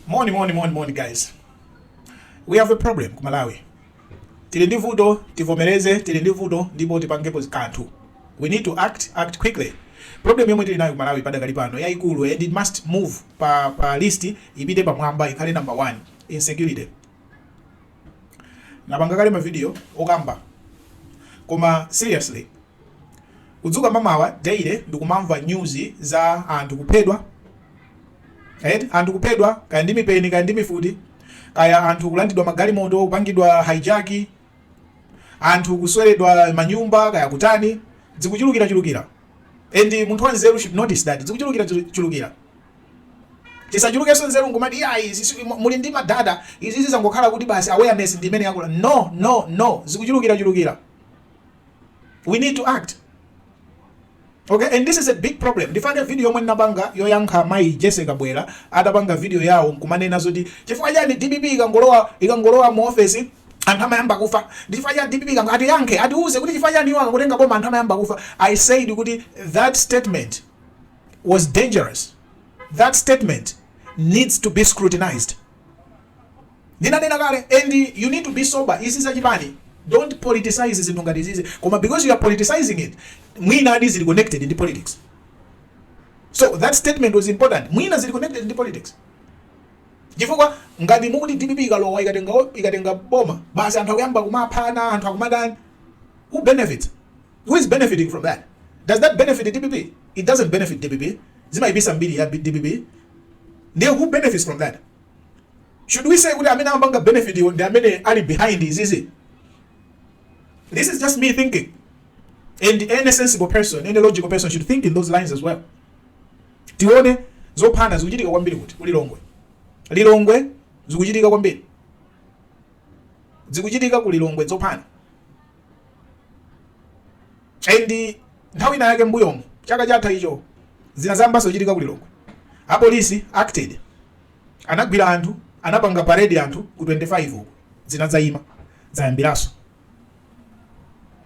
Morning, guys. We have a problem ku Malawi. Tili ndi vuto, tivomereze, tili ndi vuto ndipo tipangepo kanthu. We need to act quickly. Problem yomwe tili nayo ku Malawi padakali pano yayikulu and it must move pa list ipite pamwamba ikhale number 1 insecurity. Napanga kale ma video okamba. Koma seriously kudzuka mamawa daily ndikumamva news za anthu kuphedwa. Anthu kuphedwa kaya ndi mipeni kaya ndi mifuti, kaya anthu kulandidwa magalimoto kupangidwa hijack, anthu kusweredwa manyumba kaya kutani, zikuchulukira. And munthu wanzeru should notice that zikuchulukira. Tisachulukenso nzeru ngomati muli ndi madada izi zangokhala kuti basi awareness ndi imene yakula. No, zikuchulukira. We need to act. Okay, and this is a big problem. Ndifane video yomwe ndinapanga yoyankha mai Jessica Bwera atapanga video yawo nkumanena zoti chifukwa chani DPP ikangolowa mu office anthu amayamba kufa. Ndifukwa chani DPP atiyankhe atiuze kuti chifukwa chani iwo akakutenga boma anthu amayamba kufa. I said kuti that statement was dangerous. That statement needs to be scrutinized. Ndinanena kale, and you need to be sober. Isi sachipani. Don't politicize zinthu ngati zizi. Koma because you are politicizing it, mwina is connected in the politics. So that statement was important. Mwina is connected in the politics. Chifukwa ngati mukuti DPP ikalowa ikatenga boma, basi anthu akuyamba kumaphana, anthu akumadani. Who benefits? Who is benefiting from that? Does that benefit DPP? It doesn't benefit DPP. Zimaibisa mbili ya DPP. Then who benefits from that? Should we say kuti amene amapanga benefit ndi amene ali behind izizi? This is just me thinking. And any sensible person, any logical person should think in those lines as well. Tione zophana zikuchitika kwambiri kuti Lilongwe zikuchitika kwambiri. Zikuchitika ku Lilongwe zophana. And nthawi ina yake mbuyomo chaka chatha icho zinazamba zochitika ku Lilongwe. Apolisi acted. Anagwira anthu, anapanga parade anthu ku 25 uko. Zinadzayima, zayambiraso.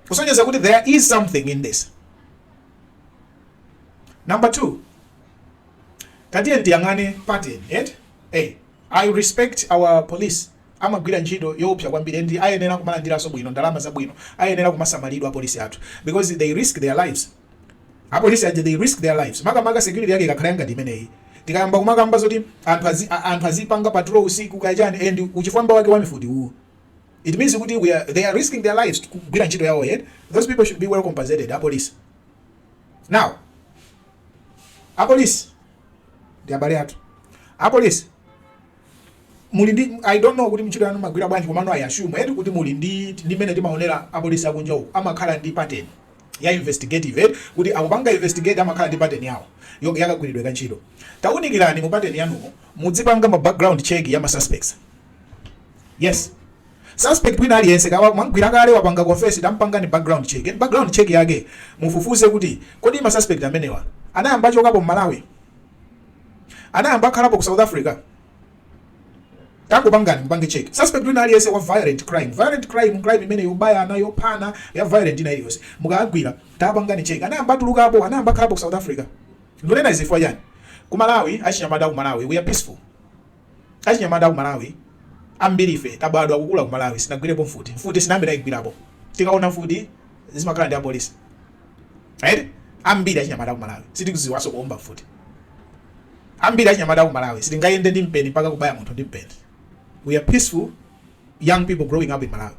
Kusonyeza kuti there is something in this. Number 2. Katiye ndiyang'ane pattern, I respect our police. Amagwira ntchito yoopsa kwambiri ndi ayenera kumalandiranso bwino ndalama zabwino. Ayenera kumasamalidwa apolisi athu because they risk their lives. Apolisi aje they risk their lives. Makamaka security yake ikakhala ngati imeneyi. Tikayamba kumakamba zoti anthu azipanga patrol usiku kayachani and uchifwamba wake wa mifuti uwu. It means that they are risking their lives to kugwira ntchito yawo yet. Those people should be well compensated, police. Now, police, they are police. Mulindi, I don't know kuti mchito yanu magwira bwanji komano I assume kuti mulindi ndimene timaonera police akunja uko amakhala ndi pattern ya investigative kuti akupanga investigate amakhala ndi pattern yawo yakagwiridwe kantchito. Taunikirani mu pattern yanumo mudzipanga ma background check ya ma suspects. Yes. Suspect wina aliyense kawa mwangwira kale wapanga confess tampanga ni background check. And background check yake mufufuze kuti kodi ma suspect amenewa anayamba chokapo mu Malawi, anayamba khalapo ku South Africa. Tangu pangani mpange check. Suspect wina aliyense wa violent crime imene yobaya anayo phana ya violent ina iliyonse mukagwira tapangani check. Anayamba tulukapo, anayamba khalapo ku South Africa. Ndolena izifwa yani ku Malawi, achinyamada ku Malawi we are peaceful. Achinyamada ku Malawi ambirife tabadwa kukula ku Malawi sinagwirepo mfuti sinambira igwirapo. Tikaona mfuti zimakhala ndi apolisi. Right? Ambiri achinyamada ku Malawi sitikuziwaso kuomba mfuti. Ambiri achinyamada ku Malawi sitingayende ndi mpeni mpaka kubaya munthu ndi mpeni. We are peaceful young people growing up in Malawi.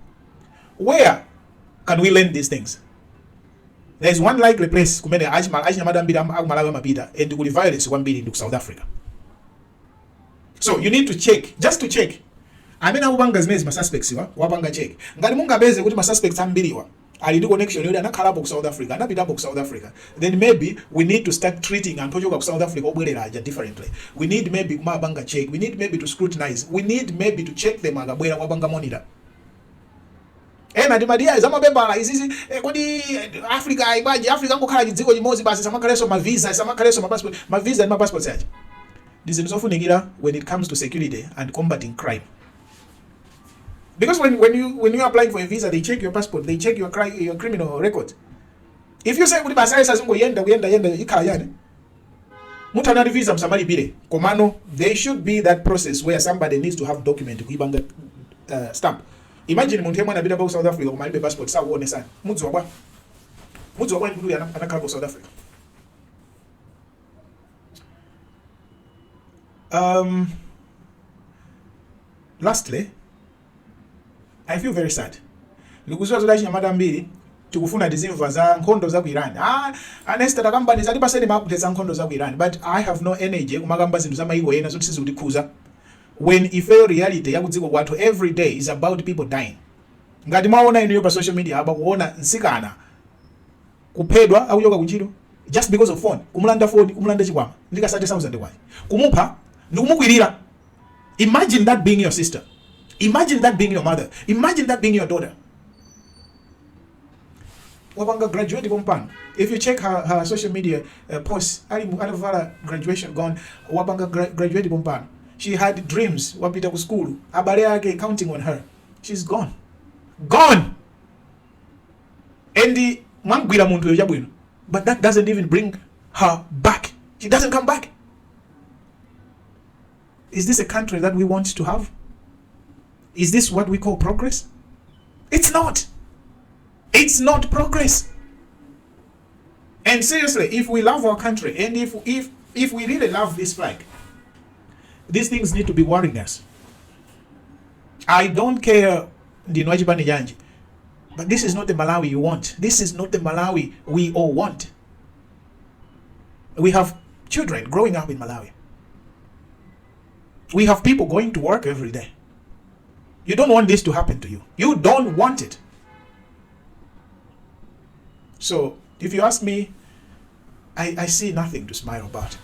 Where can we learn these things? There is one likely place kumene achinyamada ambiri aku Malawi amapita and kuli violence kwambiri ndi ku South Africa. So you need to check, just to check. Amena upanga zimezi ma suspects wapanga check. Ngati mungabeze kuti ma suspects ambiriwa ali ndi connection yodi anakhalapo ku South Africa, anapitapo ku South Africa, then maybe we need to start treating anthu ochoka ku South Africa obwerera aja differently. We need maybe kumabanga check. We need maybe to scrutinize. We need maybe to check them akabwera kwabanga monitor. Ndi madia zamapembala izizi kodi Africa ibaje Africa ngokhala chidziko chimodzi basi samakhaleso ma visa, samakhaleso ma passport, ma visa and ma passports aja. This is zofunikira when it comes to security and combating crime. Because when you are applying for a visa, they check your passport, they check your criminal record. If you say kuti basa yesa zingo yenda ikhala yani Munthu anati visa msamalipire. Komano, there should be that process where somebody needs to have document kuibanga stamp. Imagine munthu yemwe anapita pa South Africa kumalibe passport sauone sana. Mudziwa bwa ndi anakhala ku South Africa. Lastly, I feel very sad. Ndikuziwa zoda chinyamata mbiri tikufuna tizimva za nkhondo za ku Iran. Anesta takambani zalipaseni makuthetsa nkhondo za ku Iran, but I have no energy kumakamba zinthu za maiko ena zoti sizikutikhuza. When ife reality ya kudziko kwathu every day is about people dying. Ngati mwaona inu pa social media aba kuona nsikana kuphedwa akuchoka kuntchito just because of phone, kumulanda chikwama ndikasati sauza ndi kwayi, kumupha ndikumukwirira. Imagine that being your sister, imagine that being your mother, imagine that being your daughter. Wapanga graduate pompano. If you check her social media posts, alivala graduation gone, wapanga graduate pompano. She had dreams, wapita ku school, abale yake counting on her. She's gone. Gone! And mwangwira muntu yo chabwino. But that doesn't even bring her back. She doesn't come back. Is this a country that we want to have? Is this what we call progress? It's not. It's not progress. And seriously, if we love our country and if we really love this flag, these things need to be worrying us. I don't care, but this is not the Malawi you want. This is not the Malawi we all want. We have children growing up in Malawi. We have people going to work every day. You don't want this to happen to you. You don't want it. So, if you ask me, I see nothing to smile about.